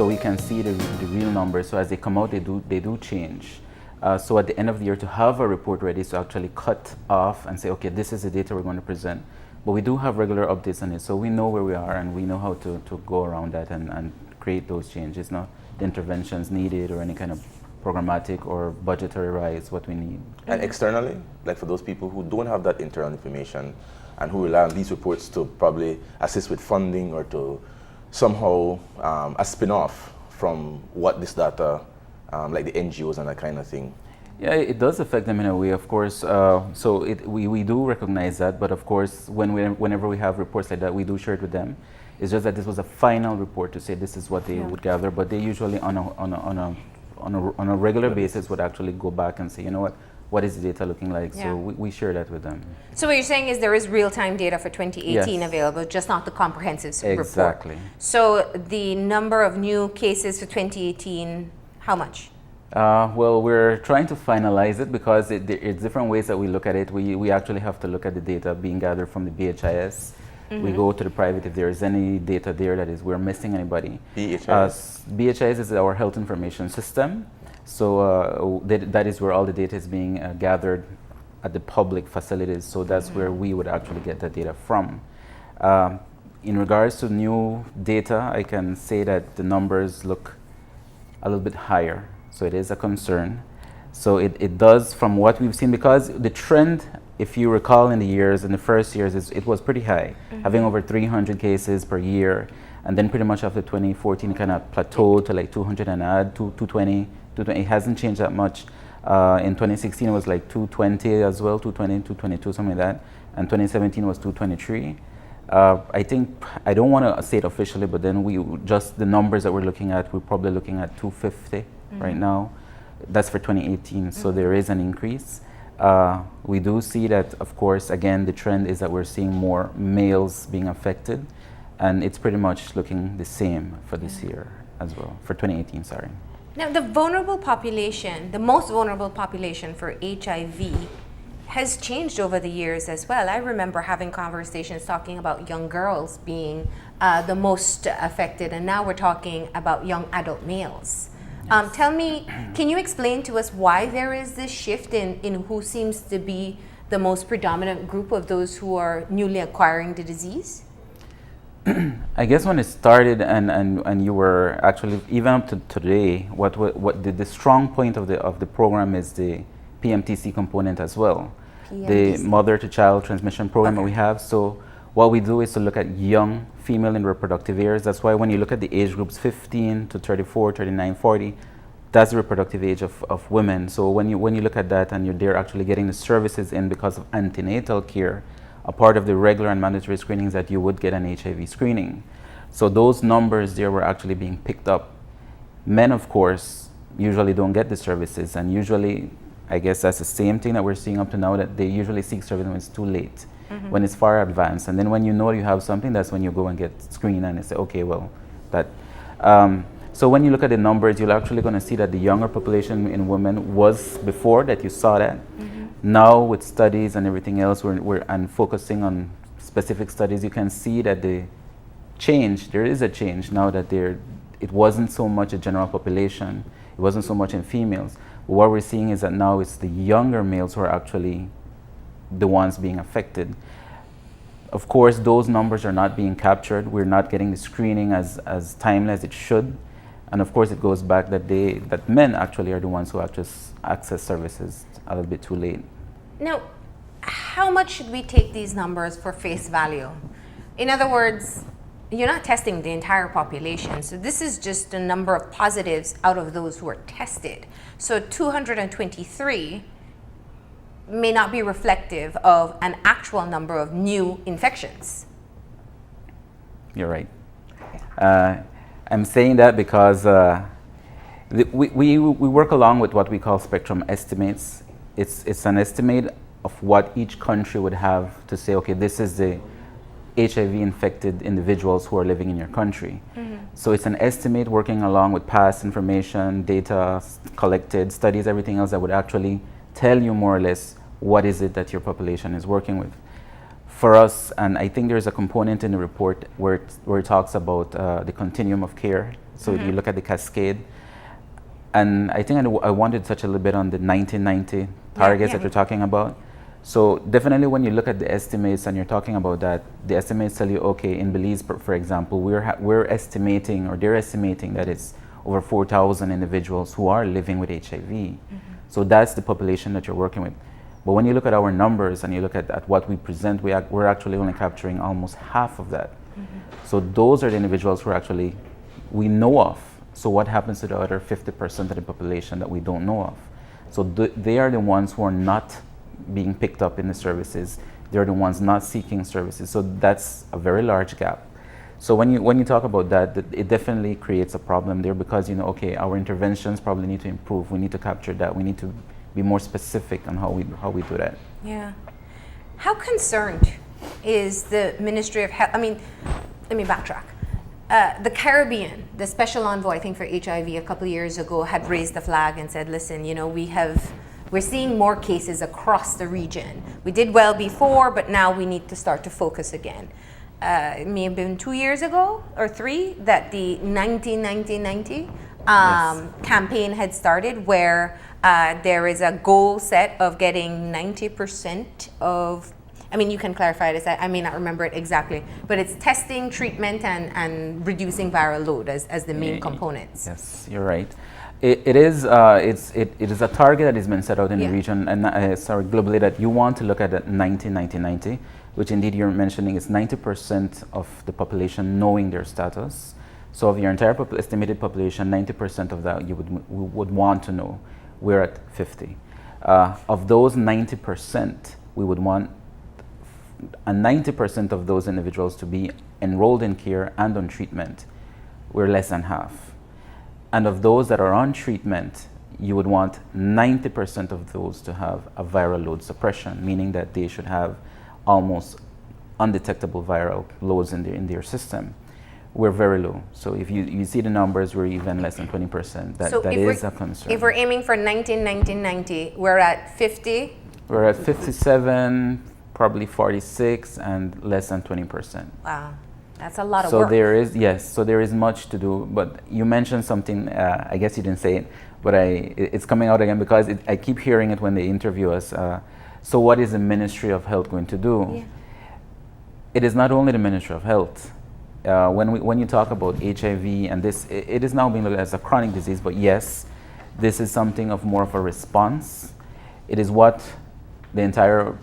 so we can see the real numbers. So as they come out, they do change. So at the end of the year, to have a report ready to actually cut off and say, okay, this is the data we're going to present. But we do have regular updates on it, so we know where we are and we know how to go around that and create those changes, not the interventions needed or any kind of programmatic or budgetary rise what we need. And externally, like for those people who don't have that internal information and who rely on these reports to probably assist with funding or to somehow a spin-off from what this data, like the NGOs and that kind of thing. Yeah, it does affect them in a way, of course. So we do recognize that, but of course, whenever we have reports like that, we do share it with them. It's just that this was a final report to say this is what they would gather, but they usually on a regular basis would actually go back and say, you know what is the data looking like? So we share that with them. So what you're saying is there is real-time data for 2018 available, just not the comprehensive report. Exactly. So the number of new cases for 2018, how much? Well, we're trying to finalize it because it's different ways that we look at it. We actually have to look at the data being gathered from the BHIS. We go to the private if there is any data there that is we're missing anybody. BHIS? BHIS is our health information system. So that is where all the data is being gathered at the public facilities. So that's where we would actually get the data from. In regards to new data, I can say that the numbers look a little bit higher. So it is a concern. So it does, from what we've seen, because the trend, if you recall in the first years, it was pretty high, having over 300 cases per year. And then pretty much after 2014, it kind of plateaued to like 200 and add, 220. It hasn't changed that much. In 2016, it was like 220 as well, 220, 222, something like that. And 2017 was 223. I think, I don't want to say it officially, but then just the numbers that we're looking at, we're probably looking at 250 right now. That's for 2018, so there is an increase. We do see that, of course, again, the trend is that we're seeing more males being affected, and it's pretty much looking the same for this year as well, for 2018, sorry. Now, the vulnerable population, the most vulnerable population for HIV has changed over the years as well. I remember having conversations talking about young girls being the most affected, and now we're talking about young adult males. Tell me, can you explain to us why there is this shift in who seems to be the most predominant group of those who are newly acquiring the disease? I guess when it started and you were actually, even up to today, what the strong point of the program is the PMTC component as well. The mother to child transmission program that we have. So what we do is to look at young female and reproductive years. That's why when you look at the age groups 15 to 34, 39, 40, that's the reproductive age of women. So when you look at that and they're actually getting the services in because of antenatal care, a part of the regular and mandatory screenings that you would get an HIV screening. So those numbers there were actually being picked up. Men, of course, usually don't get the services, and usually, I guess that's the same thing that we're seeing up to now, that they usually seek service when it's too late, when it's far advanced. And then when you know you have something, that's when you go and get screened and they say, okay, well, that. So when you look at the numbers, you're actually going to see that the younger population in women was before that you saw that. Now with studies and everything else, and focusing on specific studies, you can see that there is a change now that it wasn't so much a general population, it wasn't so much in females. What we're seeing is that now it's the younger males who are actually the ones being affected. Of course, those numbers are not being captured. We're not getting the screening as timely as it should. And of course, it goes back that men actually are the ones who access services a little bit too late. Now, how much should we take these numbers for face value? In other words, you're not testing the entire population, so this is just the number of positives out of those who are tested. So 223 may not be reflective of an actual number of new infections. You're right. I'm saying that because we work along with what we call spectrum estimates. It's an estimate of what each country would have to say, okay, this is the HIV infected individuals who are living in your country. So it's an estimate working along with past information, data collected, studies, everything else that would actually tell you more or less what is it that your population is working with. For us, and I think there's a component in the report where it talks about the continuum of care So you look at the cascade. And I think I wanted to touch a little bit on the 1990 targets that you're talking about. So definitely when you look at the estimates and you're talking about that, the estimates tell you, okay, in Belize, for example, we're estimating, or they're estimating that it's over 4,000 individuals who are living with HIV. So that's the population that you're working with. But when you look at our numbers and you look at what we present, we're actually only capturing almost half of that. So those are the individuals who are actually, we know of. So what happens to the other 50% of the population that we don't know of? So they are the ones who are not being picked up in the services. They're the ones not seeking services. So that's a very large gap. So when you talk about that, it definitely creates a problem there, because, you know, okay, our interventions probably need to improve. We need to capture that. We need to be more specific on how we do that. Yeah. How concerned is the Ministry of Health? I mean, let me backtrack. The Caribbean, the special envoy, I think, for HIV a couple of years ago had raised the flag and said, listen, you know, we're seeing more cases across the region. We did well before, but now we need to start to focus again. It may have been 2 years ago or 3 that the 90 campaign had started, where there is a goal set of getting 90% of, I mean, you can clarify this, I may not remember it exactly, but it's testing, treatment, and reducing viral load as the main components. Yes, you're right. It is a target that has been set out in the region, and globally, that you want to look at that 90, which indeed you're mentioning is 90% of the population knowing their status. So of your entire estimated population, 90% of that you would want to know. We're at 50. Of those 90%, we would want 90% of those individuals to be enrolled in care and on treatment. We're less than half. And of those that are on treatment, you would want 90% of those to have a viral load suppression, meaning that they should have almost undetectable viral loads in their system. We're very low. So if you see the numbers, we're even less than 20%. That is a concern. If we're aiming for 90, we're at 50? We're at 57, probably 46, and less than 20%. Wow. That's a lot of work. So there is much to do. But you mentioned something, I guess you didn't say it, but it's coming out again because I keep hearing it when they interview us. So what is the Ministry of Health going to do? Yeah. It is not only the Ministry of Health. When you talk about HIV, and this, it is now being looked at as a chronic disease, but yes, this is something of more of a response. It is what the entire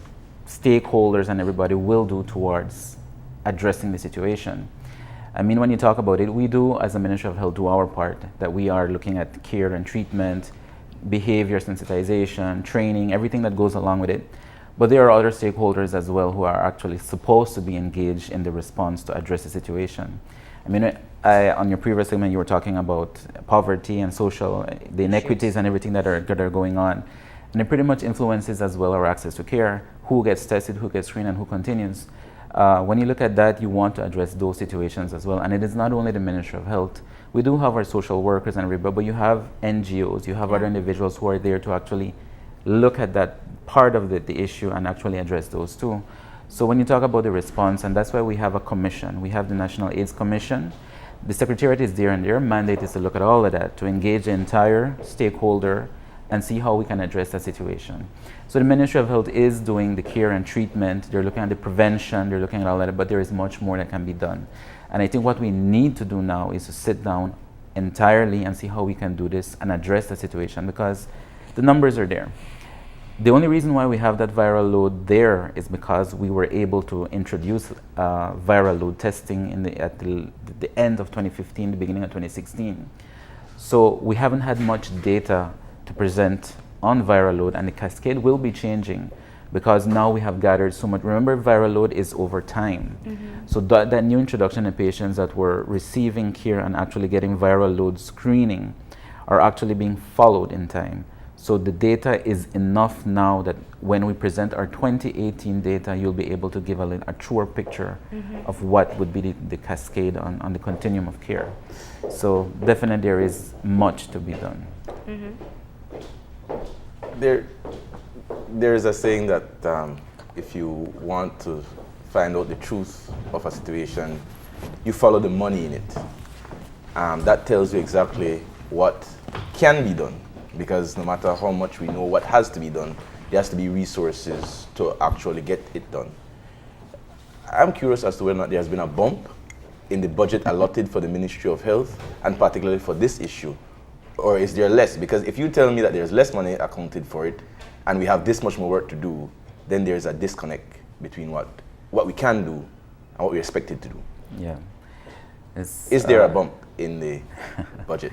stakeholders and everybody will do towards addressing the situation. I mean, when you talk about it, we do, as the Ministry of Health, do our part, that we are looking at care and treatment, behavior sensitization, training, everything that goes along with it. But there are other stakeholders as well who are actually supposed to be engaged in the response to address the situation. I mean, on your previous segment, you were talking about poverty and social, the inequities and everything that are going on. And it pretty much influences as well our access to care, who gets tested, who gets screened, and who continues. When you look at that, you want to address those situations as well. And it is not only the Ministry of Health. We do have our social workers and everybody, but you have NGOs, you have other individuals who are there to actually look at that part of the issue and actually address those too. So when you talk about the response, and that's why we have a commission. We have the National AIDS Commission. The Secretariat is there, and their mandate is to look at all of that, to engage the entire stakeholder and see how we can address that situation. So the Ministry of Health is doing the care and treatment. They're looking at the prevention, they're looking at all that, but there is much more that can be done. And I think what we need to do now is to sit down entirely and see how we can do this and address the situation, because the numbers are there. The only reason why we have that viral load there is because we were able to introduce viral load testing at the end of 2015, the beginning of 2016. So we haven't had much data to present on viral load, and the cascade will be changing because now we have gathered so much. Remember, viral load is over time. So that new introduction in patients that were receiving care and actually getting viral load screening are actually being followed in time. So the data is enough now that when we present our 2018 data, you'll be able to give a truer picture of what would be the cascade on the continuum of care. So definitely there is much to be done. There is a saying that if you want to find out the truth of a situation, you follow the money in it. that tells you exactly what can be done, because no matter how much we know what has to be done, there has to be resources to actually get it done. I'm curious as to whether or not there has been a bump in the budget allotted for the Ministry of Health, and particularly for this issue, or is there less? Because if you tell me that there's less money accounted for it, and we have this much more work to do, then there's a disconnect between what we can do and what we're expected to do. Yeah. Is there a bump in the budget?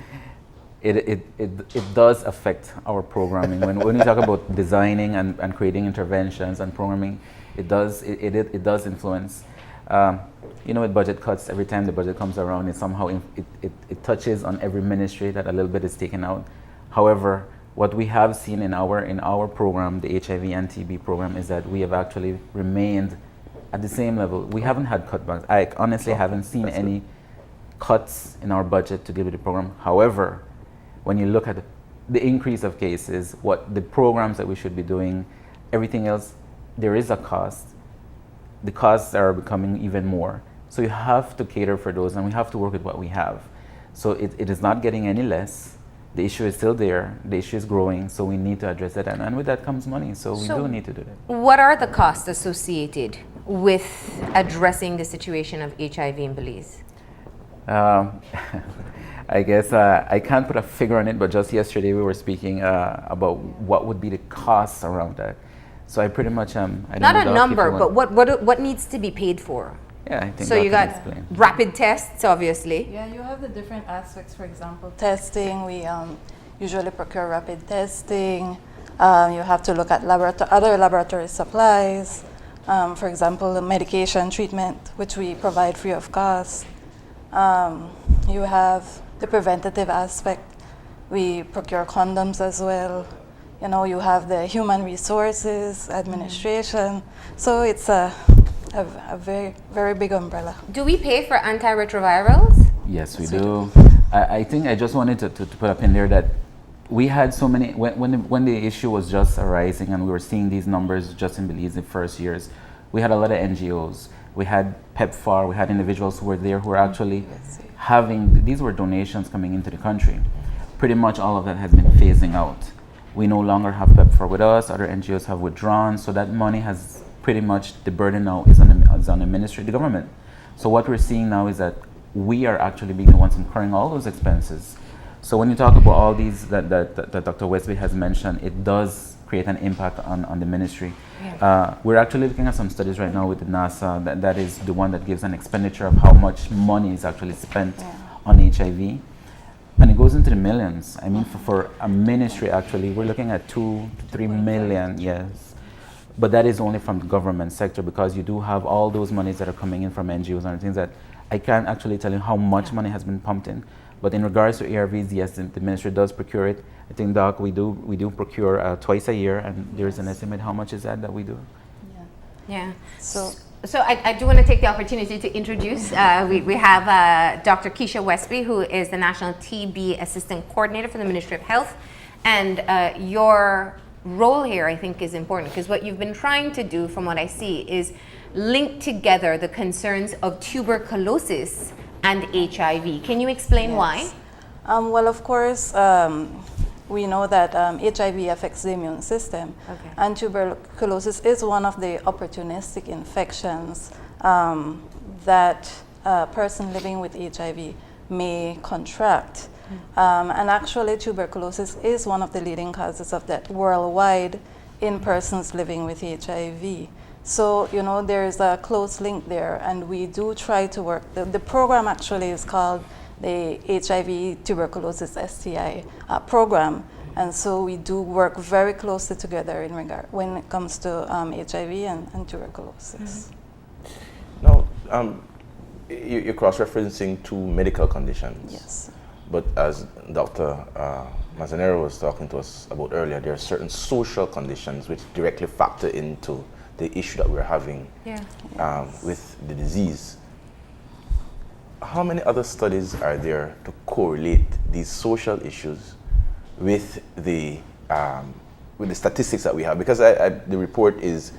It does affect our programming. When we talk about designing and creating interventions and programming, it does influence. With budget cuts, every time the budget comes around, it touches on every ministry that a little bit is taken out. However, what we have seen in our program, the HIV and TB program, is that we have actually remained at the same level. We haven't had cutbacks. I honestly haven't seen any cuts in our budget to deal with the program. However, when you look at the increase of cases, what the programs that we should be doing, everything else, there is a cost. The costs are becoming even more. So you have to cater for those, and we have to work with what we have. So it is not getting any less. The issue is still there. The issue is growing, so we need to address it. And with that comes money, so we do need to do that. What are the costs associated with addressing the situation of HIV in Belize? I guess I can't put a figure on it, but just yesterday we were speaking about what would be the costs around that. So I pretty much I don't not know a number, but what needs to be paid for? Yeah, I think so. You got rapid tests, obviously. Yeah, you have the different aspects. For example, testing. We usually procure rapid testing. You have to look at other laboratory supplies. For example, the medication treatment, which we provide free of cost. You have the preventative aspect. We procure condoms as well. You have the human resources, administration. So it's a very, very big umbrella. Do we pay for anti-retrovirals? Yes, we do. I think I just wanted to put up in there that we had so many, when the issue was just arising and we were seeing these numbers just in Belize in the first years, we had a lot of NGOs. We had PEPFAR, we had individuals who were there who were actually these were donations coming into the country. Pretty much all of that has been phasing out. We no longer have PEPFAR with us, other NGOs have withdrawn, so that money has pretty much, the burden now is on the ministry, the government. So what we're seeing now is that we are actually being the ones incurring all those expenses. So when you talk about all these that Dr. Westby has mentioned, it does create an impact on the ministry. Yeah. We're actually looking at some studies right now with the NASA, that is the one that gives an expenditure of how much money is actually spent on HIV. And it goes into the millions. I mean, for a ministry, actually, we're looking at 2 to 3 million, yes. But that is only from the government sector, because you do have all those monies that are coming in from NGOs and things that I can't actually tell you how much money has been pumped in. But in regards to ARVs, yes, the ministry does procure it. I think, Doc, we do procure twice a year, and there's an estimate how much is that we do. Yeah. So I do want to take the opportunity to introduce, we have Dr. Keisha Westby, who is the National TB Assistant Coordinator for the Ministry of Health. And your role here, I think, is important, because what you've been trying to do, from what I see, is link together the concerns of tuberculosis and HIV. Can you explain why? Well, of course, we know that HIV affects the immune system, and tuberculosis is one of the opportunistic infections that a person living with HIV may contract. And actually, tuberculosis is one of the leading causes of death worldwide in persons living with HIV. So, there's a close link there, and we do try to work. The program actually is called the HIV Tuberculosis STI program, and so we do work very closely together when it comes to HIV and tuberculosis. Now, you're cross-referencing two medical conditions. Yes. But as Dr. Manzanero was talking to us about earlier, there are certain social conditions which directly factor into the issue that we're having with the disease. How many other studies are there to correlate these social issues with the statistics that we have? Because the report is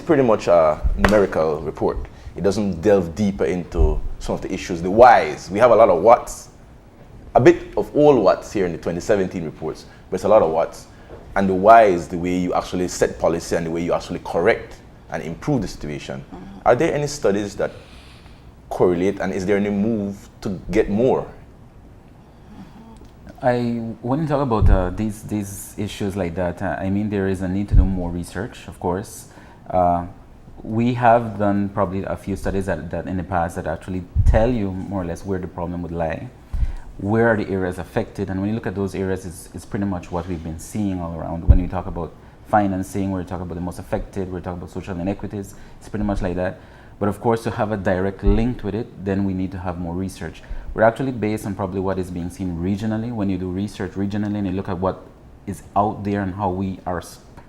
pretty much a numerical report. It doesn't delve deeper into some of the issues, the whys. We have a lot of whats, a bit of all what's here in the 2017 reports, but it's a lot of what's. And the why is the way you actually set policy and the way you actually correct and improve the situation. Are there any studies that correlate, and is there any move to get more? When you talk about these issues like that, I mean, there is a need to do more research, of course. We have done probably a few studies that in the past that actually tell you more or less where the problem would lie, where are the areas affected, and when you look at those areas, it's pretty much what we've been seeing all around. When we talk about financing, we're talking about the most affected, we're talking about social inequities, it's pretty much like that. But of course, to have a direct link with it, then we need to have more research. We're actually based on probably what is being seen regionally. When you do research regionally and you look at what is out there and how we are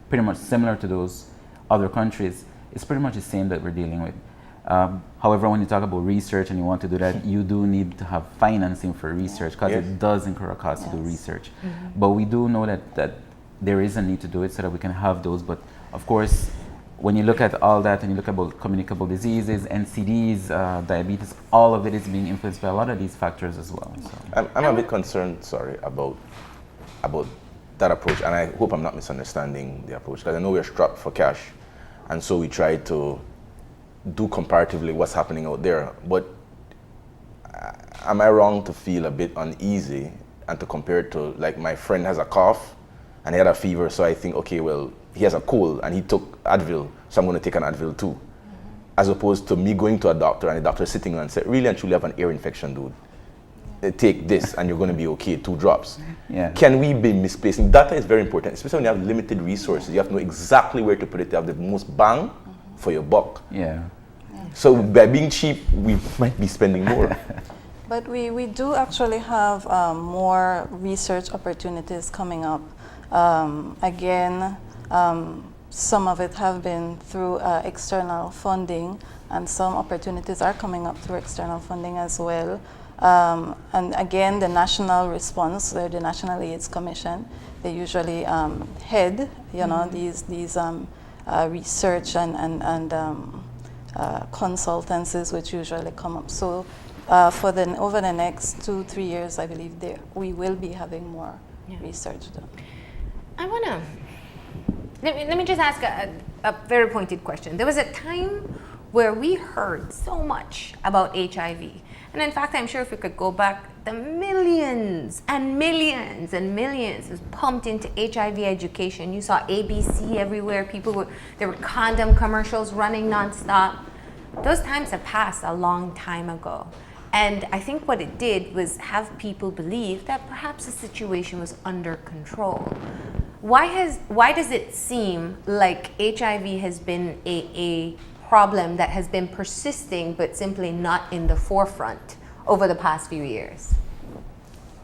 pretty much similar to those other countries, it's pretty much the same that we're dealing with. However, when you talk about research and you want to do that, you do need to have financing for research, because it does incur a cost to do research. But we do know that there is a need to do it so that we can have those. But of course, when you look at all that and you look about communicable diseases, NCDs, diabetes, all of it is being influenced by a lot of these factors as well. So. I'm a bit concerned, about that approach, and I hope I'm not misunderstanding the approach, because I know we're strapped for cash, and so we try to do comparatively what's happening out there. But am I wrong to feel a bit uneasy and to compare it to, like, my friend has a cough and he had a fever, so I think, okay, well, he has a cold and he took Advil, so I'm going to take an Advil too. As opposed to me going to a doctor and the doctor sitting and saying, really and truly have an ear infection, dude. Take this and you're going to be okay, 2 drops. Can we be misplacing? Data is very important, especially when you have limited resources. You have to know exactly where to put it to have the most bang for your buck. So by being cheap, we might be spending more. But we do actually have more research opportunities coming up. Again, some of it have been through external funding, and some opportunities are coming up through external funding as well. And again, the national response, the National AIDS Commission, they usually head, these research and consultancies which usually come up. So over the next 2-3 years, I believe we will be having more research done. Let me just ask a very pointed question. There was a time where we heard so much about HIV. And in fact, I'm sure if we could go back, the millions and millions and millions was pumped into HIV education. You saw ABC everywhere. There were condom commercials running nonstop. Those times have passed a long time ago. And I think what it did was have people believe that perhaps the situation was under control. Why does it seem like HIV has been a problem that has been persisting but simply not in the forefront over the past few years?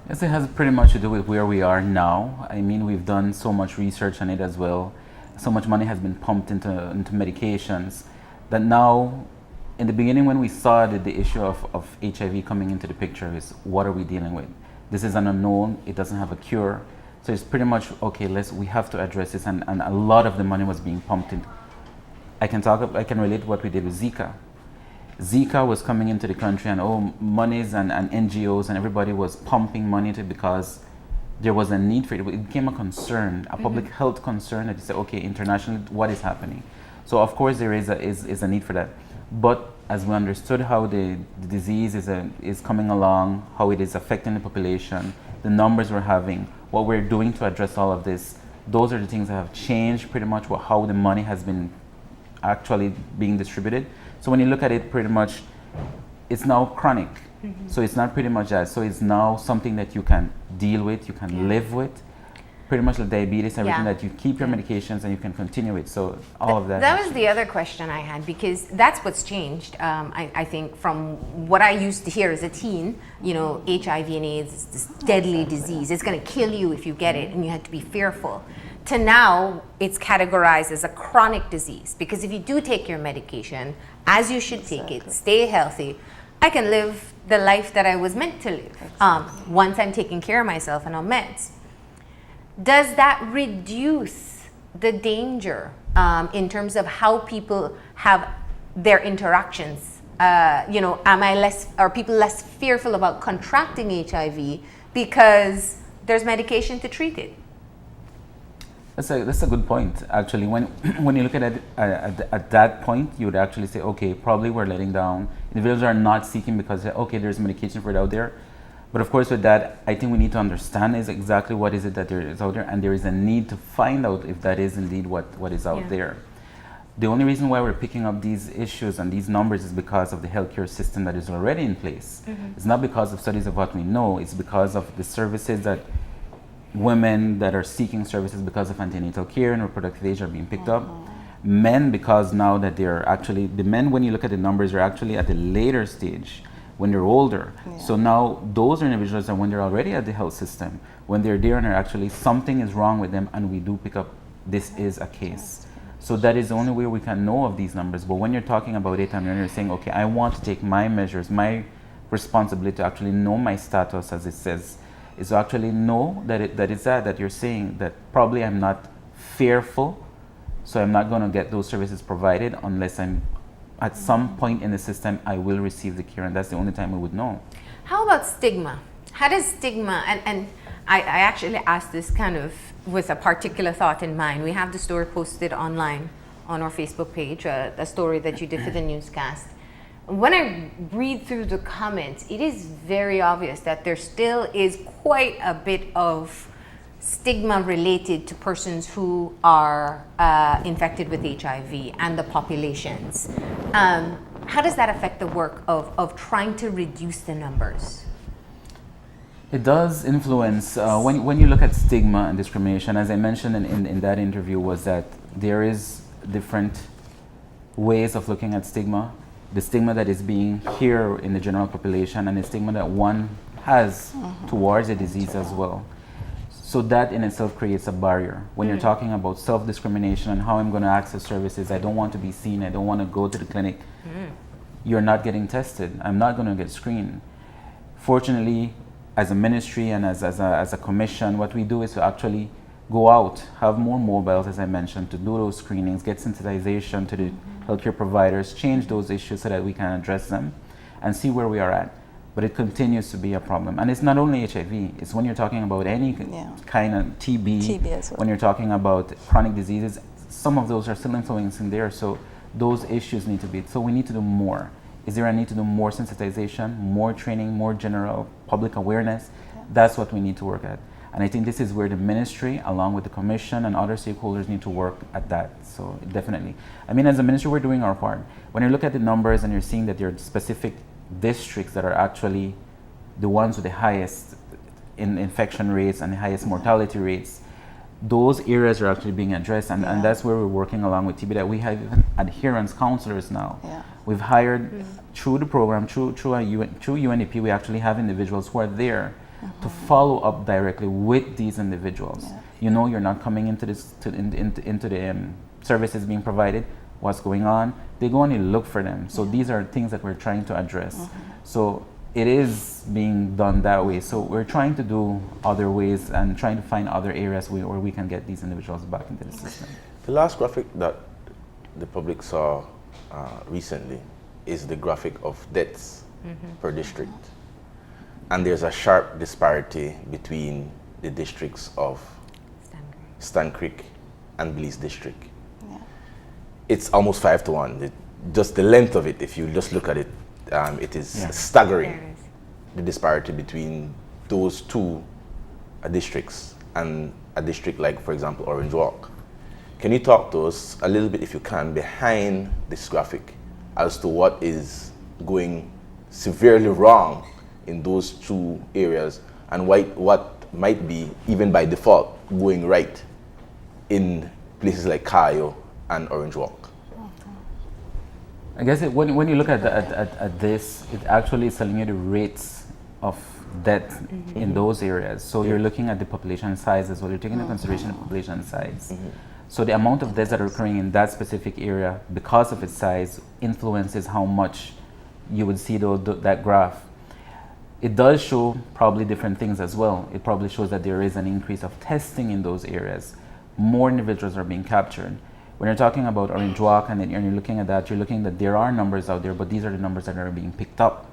Yes, it has pretty much to do with where we are now. I mean, we've done so much research on it as well. So much money has been pumped into medications that now, in the beginning when we saw the issue of HIV coming into the picture, is what are we dealing with? This is an unknown, it doesn't have a cure. So it's pretty much, okay, we have to address this, and a lot of the money was being pumped in. I can relate what we did with Zika. Zika was coming into the country, and monies and NGOs and everybody was pumping money into it because there was a need for it. It became a concern, a public health concern, that you say, okay, internationally, what is happening? So of course there is a need for that. But as we understood how the disease is coming along, how it is affecting the population, the numbers we're having, what we're doing to address all of this, those are the things that have changed pretty much how the money has been actually being distributed. So when you look at it, pretty much, it's now chronic. So it's not pretty much that. So it's now something that you can deal with, you can live with. Pretty much like diabetes, everything that you keep your medications and you can continue it. So all of that. That was the other question I had, because that's what's changed. I think from what I used to hear as a teen, HIV and AIDS is this deadly disease. It's going to kill you if you get it, and you had to be fearful. To now, it's categorized as a chronic disease, because if you do take your medication, as you should take it, stay healthy, I can live the life that I was meant to live once I'm taking care of myself and on meds. Does that reduce the danger in terms of how people have their interactions? Are people less fearful about contracting HIV because there's medication to treat it. That's a good point. Actually, when you look at it at that point, you would actually say, okay, probably we're letting down. Individuals are not seeking because, okay, there's medication for it out there. But of course, with that, I think we need to understand is exactly what is it that there is out there, and there is a need to find out if that is indeed what is out there. The only reason why we're picking up these issues and these numbers is because of the healthcare system that is already in place. It's not because of studies of what we know, it's because of the services that women that are seeking services because of antenatal care and reproductive age are being picked up. Men, because now that they're actually, the men, when you look at the numbers, are actually at the later stage when they're older. So now those are individuals that when they're already at the health system, when they're there and they're actually, something is wrong with them, and we do pick up, this is a case. So that is the only way we can know of these numbers. But when you're talking about it and you're saying, okay, I want to take my measures, my responsibility to actually know my status, as it says, is to actually know that you're saying that probably I'm not fearful, so I'm not going to get those services provided unless I'm at some point in the system I will receive the care, and that's the only time we would know. How about stigma? How does stigma, and I actually asked this kind of with a particular thought in mind. We have the story posted online on our Facebook page, a story that you did for the newscast. When I read through the comments, it is very obvious that there still is quite a bit of stigma related to persons who are infected with HIV and the populations. How does that affect the work of trying to reduce the numbers? It does influence, when you look at stigma and discrimination, as I mentioned in that interview, was that there is different ways of looking at stigma. The stigma that is being here in the general population, and the stigma that one has towards the disease as well. So that in itself creates a barrier. When you're talking about self-discrimination and how I'm going to access services, I don't want to be seen, I don't want to go to the clinic. You're not getting tested, I'm not going to get screened. Fortunately, as a ministry and as a commission, what we do is to actually go out, have more mobiles, as I mentioned, to do those screenings, get sensitization to the healthcare providers, change those issues so that we can address them and see where we are at. But it continues to be a problem. And it's not only HIV, it's when you're talking about any kind of TB as well. When you're talking about chronic diseases, some of those are still influencing there. So those issues need to be, so we need to do more. Is there a need to do more sensitization, more training, more general public awareness? That's what we need to work at. And I think this is where the ministry, along with the commission and other stakeholders, need to work at that. So definitely. I mean, as a ministry, we're doing our part. When you look at the numbers and you're seeing that there are specific districts that are actually the ones with the highest infection rates and the highest mortality rates, those areas are actually being addressed. And that's where we're working along with TB, that we have adherence counselors now. We've hired through the program, through UNDP, we actually have individuals who are there to follow up directly with these individuals. You know, you're not coming into this into the services being provided. What's going on? They go and you look for them. So these are things that we're trying to address. So it is being done that way. So we're trying to do other ways and trying to find other areas where we can get these individuals back into the system. The last graphic that the public saw recently is the graphic of deaths per district. And there's a sharp disparity between the districts of Stan Creek and Belize district. It's almost 5 to 1. Just the length of it, if you just look at it, it is staggering, the disparity between those two districts and a district like, for example, Orange Walk. Can you talk to us a little bit, if you can, behind this graphic as to what is going severely wrong in those two areas, and what might be, even by default, going right in places like Cayo and Orange Walk? I guess when you look at this, it actually is telling you the rates of death in those areas. So you're looking at the population size as well. You're taking into consideration the population size. So the amount of deaths that are occurring in that specific area, because of its size, influences how much you would see that graph. It does show probably different things as well. It probably shows that there is an increase of testing in those areas. More individuals are being captured. When you're talking about Orange Walk and you're looking at that, you're looking that there are numbers out there, but these are the numbers that are being picked up.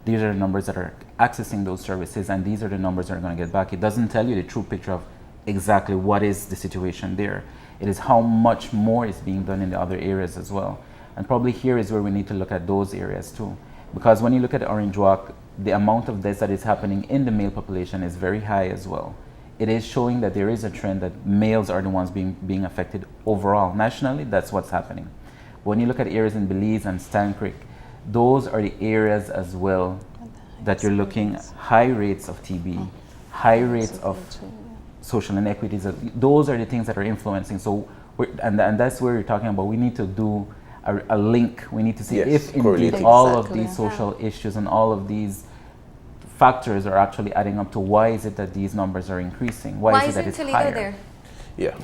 these are the numbers that are accessing those services, and these are the numbers that are going to get back. It doesn't tell you the true picture of exactly what is the situation there. It is how much more is being done in the other areas as well. And probably here is where we need to look at those areas too. Because when you look at Orange Walk, the amount of deaths that is happening in the male population is very high as well. It is showing that there is a trend that males are the ones being affected overall. Nationally, that's what's happening. When you look at areas in Belize and Stan Creek, those are the areas as well that you're looking at high rates of TB, high rates of social inequities. Those are the things that are influencing. So, and that's where you're talking about. We need to do a link. We need to see if indeed all of these social issues and all of these factors are actually adding up to why is it that these numbers are increasing? Why is it that it's higher? There? Yeah.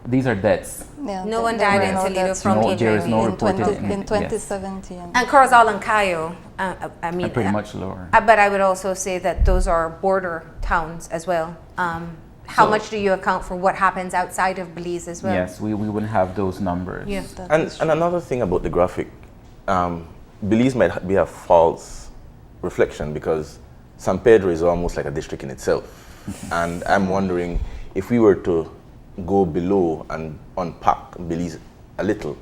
These are deaths. Yeah, no one died in Toledo from HIV. There is no reported in 2017. Yes. And Corozal and Cayo, I mean, pretty much lower. But I would also say that those are border towns as well. How much do you account for what happens outside of Belize as well? Yes, we wouldn't have those numbers. Yes. And another thing about the graphic, Belize might be a false reflection because San Pedro is almost like a district in itself. And I'm wondering if we were to go below and unpack Belize a little,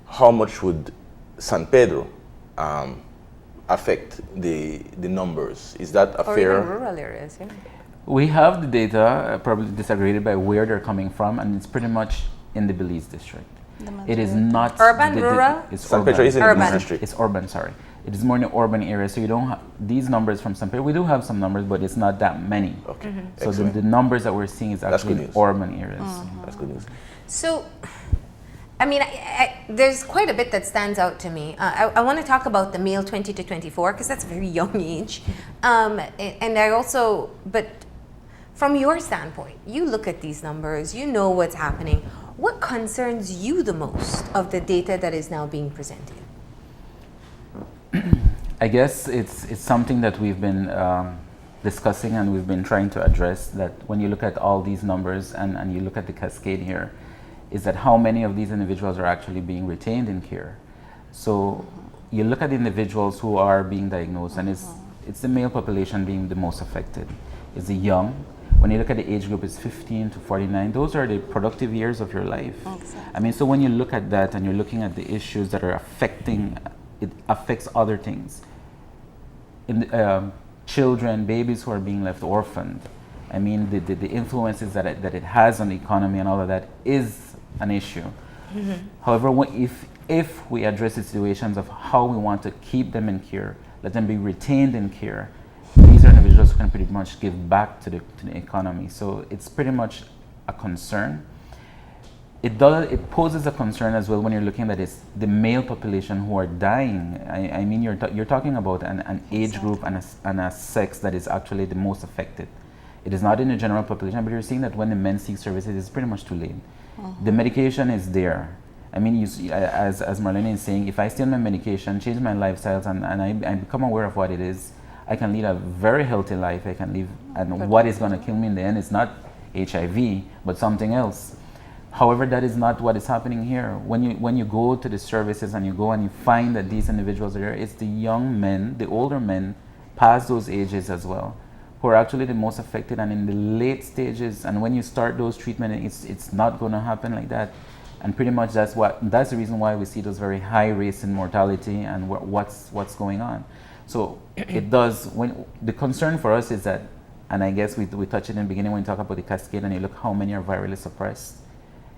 how much would San Pedro affect the numbers? Is that a fair? Or even rural areas, yeah. We have the data probably disaggregated by where they're coming from, and it's pretty much in the Belize district. It is not urban, rural. It's San urban. Pedro is in the Belize district. It's urban. Sorry, it is more in the urban area. So you don't have these numbers from San Pedro. We do have some numbers, but it's not that many. Okay. So the numbers that we're seeing is actually in urban areas. That's good news. So, I mean, there's quite a bit that stands out to me. I want to talk about the male 20 to 24 because that's a very young age, and I also, but from your standpoint, you look at these numbers, you know what's happening. What concerns you the most of the data that is now being presented? I guess it's something that we've been discussing and we've been trying to address, that when you look at all these numbers and you look at the cascade here, is that how many of these individuals are actually being retained in care. So you look at individuals who are being diagnosed, and it's the male population being the most affected. It's the young. When you look at the age group, it's 15 to 49. Those are the productive years of your life. Exactly. I mean, so when you look at that and you're looking at the issues that are affecting, it affects other things. In children, babies who are being left orphaned. I mean, the influences that it has on the economy and all of that is an issue. Mm-hmm. However, if we address the situations of how we want to keep them in care, let them be retained in care, these are individuals who can pretty much give back to the economy. So it's pretty much a concern. It poses a concern as well when you're looking at it's the male population who are dying. I mean, you're talking about an age group and a sex that is actually the most affected. It is not in the general population, but you're seeing that when the men seek services, it's pretty much too late. Mm-hmm. The medication is there. I mean, you see, as Marlene is saying, if I stay on my medication, change my lifestyles, and I become aware of what it is, I can lead a very healthy life. I can live, and what is going to kill me in the end is not HIV, but something else. However, that is not what is happening here. When you go to the services and you go and you find that these individuals are there, it's the young men, the older men, past those ages as well, who are actually the most affected, and in the late stages. And when you start those treatments, it's not going to happen like that. And pretty much that's the reason why we see those very high rates in mortality and what's going on. So it does, when the concern for us is that, and I guess we touched it in the beginning when you talk about the cascade and you look how many are virally suppressed,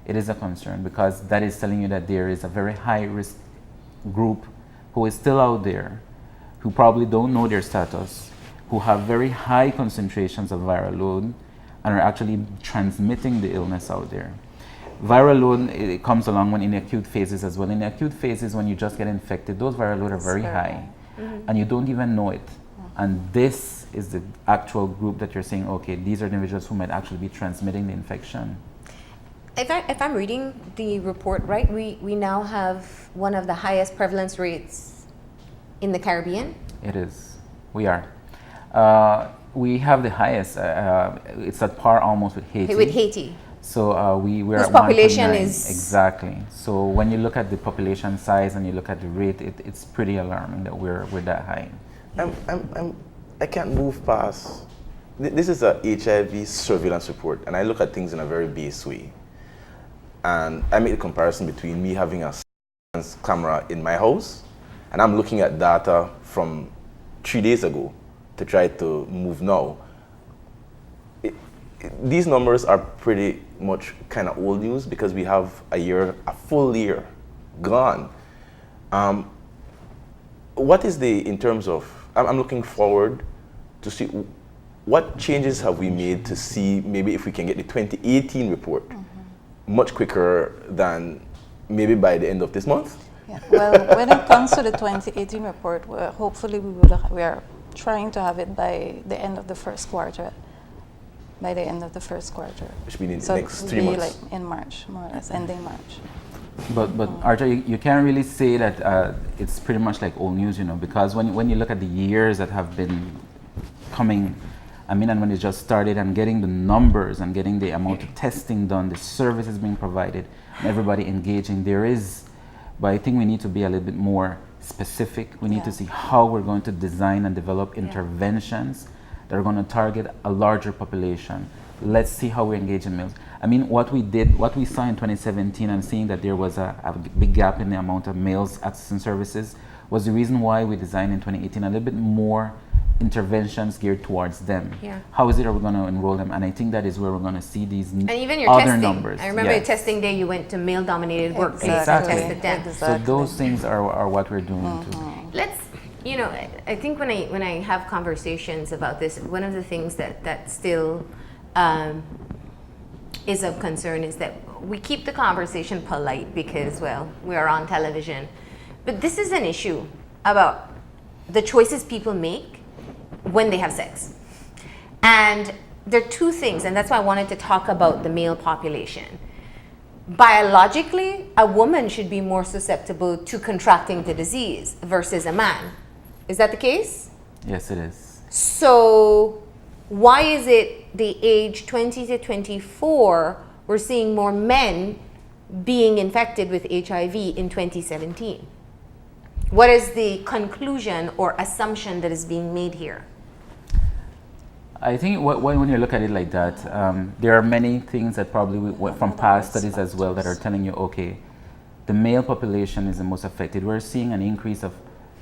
it is a concern because that is telling you that there is a very high risk group who is still out there, who probably don't know their status, who have very high concentrations of viral load and are actually transmitting the illness out there. Viral load, it comes along when in the acute phases as well. In the acute phases, when you just get infected, those viral load are very high. Mm-hmm. And you don't even know it. Mm-hmm. And this is the actual group that you're saying, okay, these are the individuals who might actually be transmitting the infection. If I'm reading the report right, we now have one of the highest prevalence rates in the Caribbean. It is. We are. We have the highest. It's at par almost with Haiti. With Haiti. So we're whose at population 1.9. is Exactly. So when you look at the population size and you look at the rate, it's pretty alarming that we're that high. I can't move past. This is a HIV surveillance report, and I look at things in a very base way. And I make a comparison between me having a surveillance camera in my house, and I'm looking at data from 3 days ago to try to move now. These numbers are pretty much kind of old news because we have a full year gone. What is in terms of, I'm looking forward to see what changes have we made to see maybe if we can get the 2018 report much quicker than maybe by the end of this month? Yeah. Well, when it comes to the 2018 report, hopefully we are trying to have it by the end of the first quarter. By the end of the first quarter. Which means so the next 3 months. Like in March, more or less, ending March. But Arthur, you can't really say that it's pretty much like old news, because when you look at the years that have been coming, and when it just started and getting the numbers and getting the amount of testing done, the services being provided, and everybody engaging, but I think we need to be a little bit more specific. We need to see how we're going to design and develop interventions that are going to target a larger population. Let's see how we engage in males. What we saw in 2017 and seeing that there was a big gap in the amount of males accessing services was the reason why we designed in 2018 a little bit more interventions geared towards them. Yeah. How is it that we're going to enroll them? And I think that is where we're going to see these and even your other testing. numbers. I remember your testing day, you went to male-dominated workplace Exactly. and tested them. So those things are what we're doing too. Let's, I think when I have conversations about this, one of the things that still is of concern is that we keep the conversation polite because, well, we are on television. But this is an issue about the choices people make when they have sex. And there are two things, and that's why I wanted to talk about the male population. Biologically, a woman should be more susceptible to contracting the disease versus a man. Is that the case? Yes, it is. So why is it the age 20 to 24, we're seeing more men being infected with HIV in 2017? What is the conclusion or assumption that is being made here? I think when you look at it like that, there are many things that probably from past studies as well that are telling you, okay, the male population is the most affected. We're seeing an increase of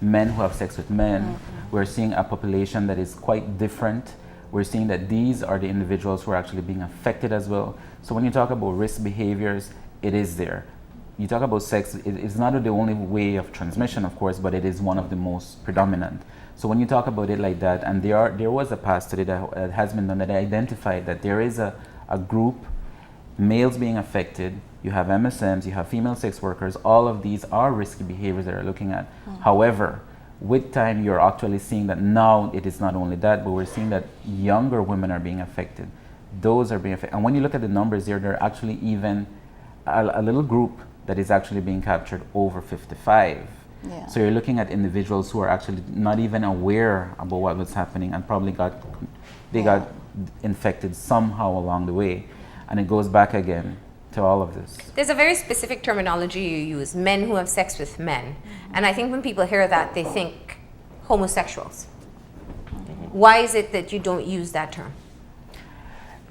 men who have sex with men. We're seeing a population that is quite different. We're seeing that these are the individuals who are actually being affected as well. So when you talk about risk behaviors, it is there. You talk about sex, it's not the only way of transmission, of course, but it is one of the most predominant. So when you talk about it like that, and there was a past study that has been done that identified that there is a group, males being affected, you have MSMs, you have female sex workers, all of these are risky behaviors that are looking at. However, with time, you're actually seeing that now it is not only that, but we're seeing that younger women are being affected. Those are being affected. And when you look at the numbers there are actually even a little group that is actually being captured over 55. Yeah. So you're looking at individuals who are actually not even aware about what was happening and probably got infected somehow along the way. And it goes back again to all of this. There's a very specific terminology you use, men who have sex with men. And I think when people hear that, they think homosexuals. Why is it that you don't use that term?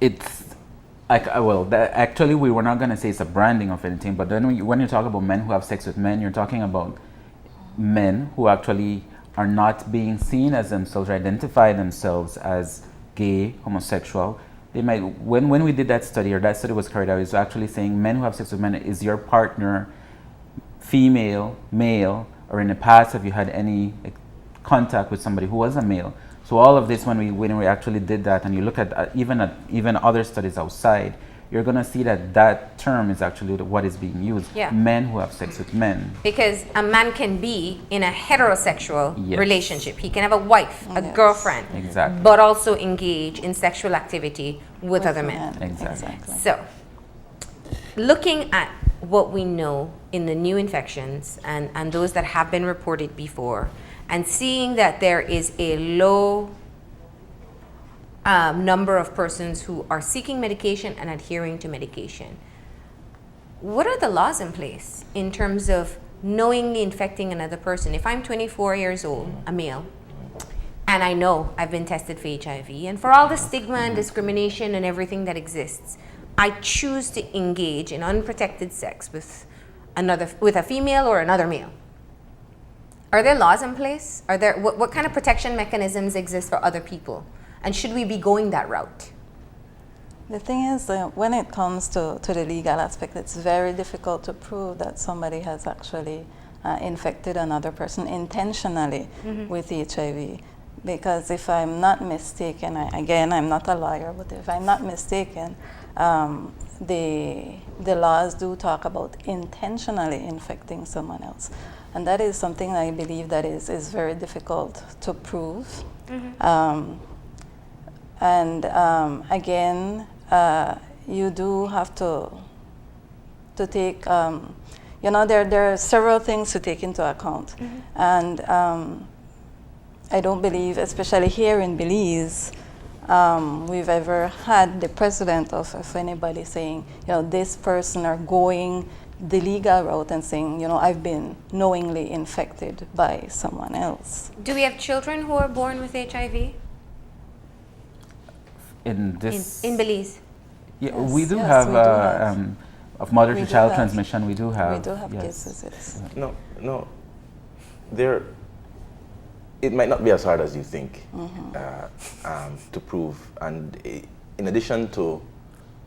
It's actually we were not going to say it's a branding of anything, but then when you talk about men who have sex with men, you're talking about men who actually are not being seen as themselves or identify themselves as gay, homosexual. They might, when we did that study, or that study was carried out, it was actually saying men who have sex with men, is your partner female, male, or in the past have you had any contact with somebody who was a male? So all of this, when we actually did that, and you look at even other studies outside, you're going to see that term is actually what is being used. Yeah. Men who have sex with men. Because a man can be in a heterosexual relationship. He can have a wife, a girlfriend, Exactly. but also engage in sexual activity with other men. Exactly. So, looking at what we know in the new infections and those that have been reported before, and seeing that there is a low number of persons who are seeking medication and adhering to medication, what are the laws in place in terms of knowingly infecting another person? If I'm 24 years old, a male, and I know I've been tested for HIV, and for all the stigma and discrimination and everything that exists, I choose to engage in unprotected sex with a female or another male. Are there laws in place? Are there what kind of protection mechanisms exist for other people? And should we be going that route? The thing is, when it comes to the legal aspect, it's very difficult to prove that somebody has actually infected another person intentionally with HIV. Because if I'm not mistaken, I'm not a lawyer, but if I'm not mistaken, the laws do talk about intentionally infecting someone else. And that is something I believe that is very difficult to prove. Again, you do have to take, there are several things to take into account. And I don't believe, especially here in Belize, we've ever had the precedent of anybody saying, this person are going the legal route and saying, I've been knowingly infected by someone else. Do we have children who are born with HIV? In Belize? Yeah, Yes, we do yes, have, we do have. Of mother We to do child have. transmission, we do have. We do have yes. cases, yes. No. It might not be as hard as you think to prove. And in addition to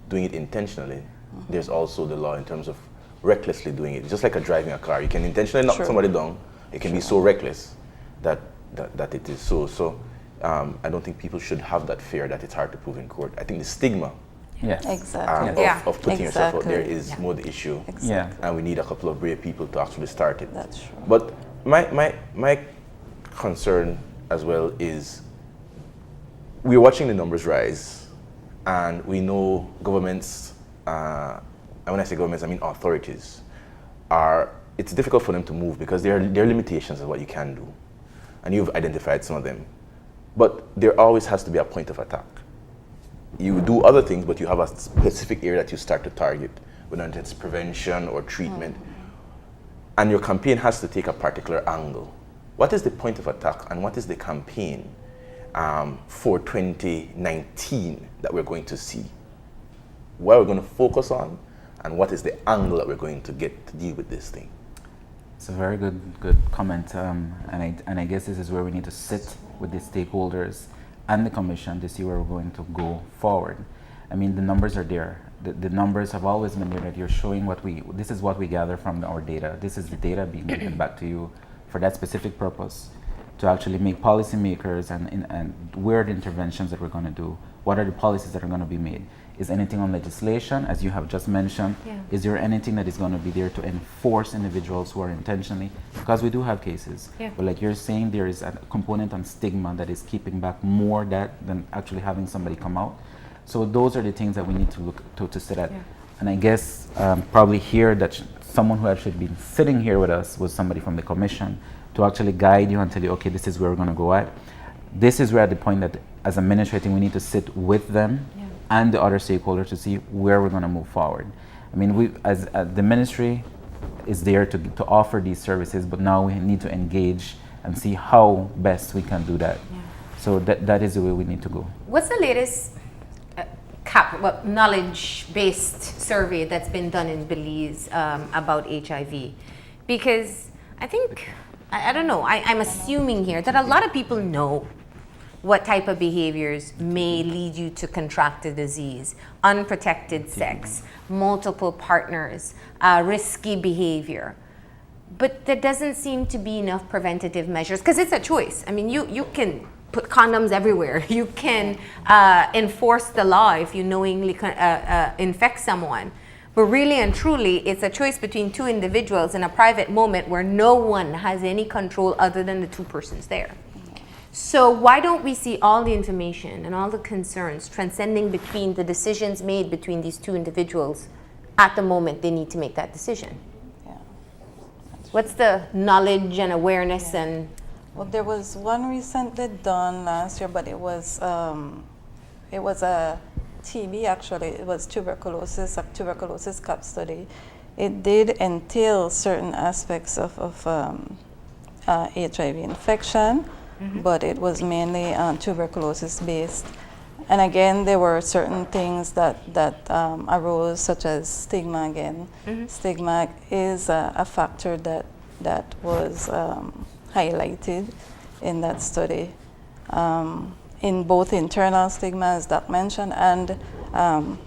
doing it intentionally, there's also the law in terms of recklessly doing it. It's just like driving a car. You can intentionally knock somebody down. It can be so reckless that it is so. So I don't think people should have that fear that it's hard to prove in court. I think the stigma Exactly. of putting yourself out there is more the issue. Exactly. Yeah. And we need a couple of brave people to actually start it. That's true. But my concern as well is we're watching the numbers rise, and we know governments, and when I say governments, I mean authorities, it's difficult for them to move because there are limitations of what you can do. And you've identified some of them. But there always has to be a point of attack. You do other things, but you have a specific area that you start to target, whether it's prevention or treatment. And your campaign has to take a particular angle. What is the point of attack and what is the campaign for 2019 that we're going to see? What we're going to focus on and what is the angle that we're going to get to deal with this thing? It's a very good comment, and I guess this is where we need to sit with the stakeholders and the commission to see where we're going to go forward. I mean, the numbers are there. The numbers have always been there, that you're showing this is what we gather from our data. This is the data being given back to you for that specific purpose, to actually make policymakers and where are the interventions that we're going to do, what are the policies that are going to be made. Is anything on legislation, as you have just mentioned? Yeah. Is there anything that is going to be there to enforce individuals who are intentionally? Because we do have cases. Yeah. But like you're saying, there is a component on stigma that is keeping back more than actually having somebody come out. So those are the things that we need to look to sit at. Yeah. And I guess probably here that someone who actually been sitting here with us was somebody from the commission to actually guide you and tell you, okay, this is where we're going to go at. This is where at the point that as administrating, we need to sit with them and the other stakeholders to see where we're going to move forward. I mean, we as the ministry is there to offer these services, but now we need to engage and see how best we can do that. Yeah. So that is the way we need to go. What's the latest knowledge-based survey that's been done in Belize about HIV? Because I think, I don't know, I'm assuming here that a lot of people know what type of behaviors may lead you to contract the disease: unprotected sex, multiple partners, risky behavior. But there doesn't seem to be enough preventative measures, because it's a choice. I mean, you can put condoms everywhere. You can enforce the law if you knowingly infect someone. But really and truly, it's a choice between two individuals in a private moment where no one has any control other than the two persons there. So why don't we see all the information and all the concerns transcending between the decisions made between these two individuals at the moment they need to make that decision? Yeah. What's the knowledge and awareness and... Well, there was one recently done last year, but it was a TB actually. It was tuberculosis, a tuberculosis cap study. It did entail certain aspects of HIV infection, but it was mainly tuberculosis based. And again, there were certain things that arose, such as stigma again. Stigma is a factor that was highlighted in that study, in both internal stigma, as Doc mentioned, and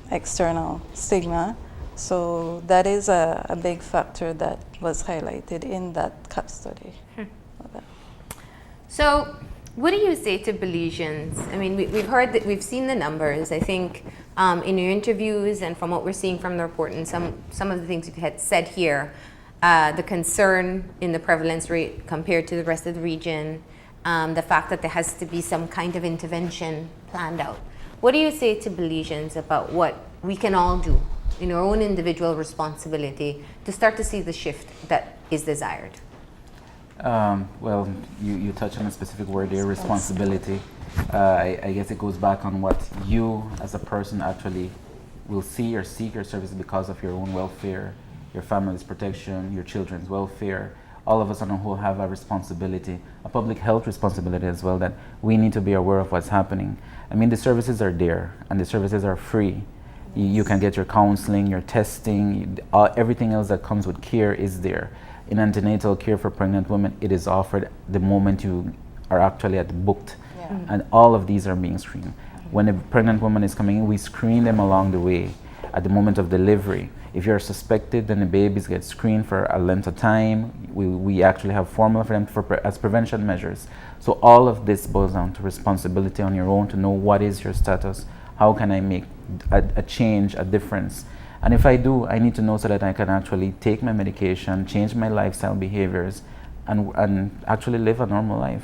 external stigma. So that is a big factor that was highlighted in that CAP study. So what do you say to Belizeans? I mean, we've heard that, we've seen the numbers. I think in your interviews and from what we're seeing from the report and some of the things you had said here, the concern in the prevalence rate compared to the rest of the region, the fact that there has to be some kind of intervention planned out. What do you say to Belizeans about what we can all do in our own individual responsibility to start to see the shift that is desired? Well, you touch on a specific word there, responsibility. I guess it goes back on what you as a person actually will see or seek your services because of your own welfare, your family's protection, your children's welfare. All of us on the whole have a responsibility, a public health responsibility as well, that we need to be aware of what's happening. I mean, the services are there and the services are free. You can get your counseling, your testing, everything else that comes with care is there. In antenatal care for pregnant women, it is offered the moment you are actually booked. And all of these are being screened. When a pregnant woman is coming in, we screen them along the way at the moment of delivery. If you're suspected, then the babies get screened for a length of time. We actually have formula for them as prevention measures. So all of this boils down to responsibility on your own to know what is your status, how can I make a change, a difference. And if I do, I need to know so that I can actually take my medication, change my lifestyle behaviors, and actually live a normal life.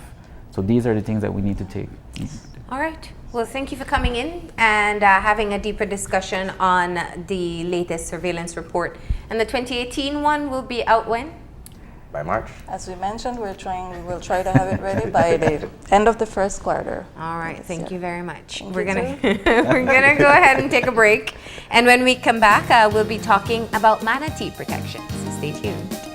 So these are the things that we need to take. All right. Well, thank you for coming in and having a deeper discussion on the latest surveillance report. And the 2018 one will be out when? By March. As we mentioned, we will try to have it ready by the end of the first quarter. All right. Thank you very much. Thank We're you gonna we're gonna go ahead and take a break. And when we come back, we'll be talking about manatee protection. So stay tuned.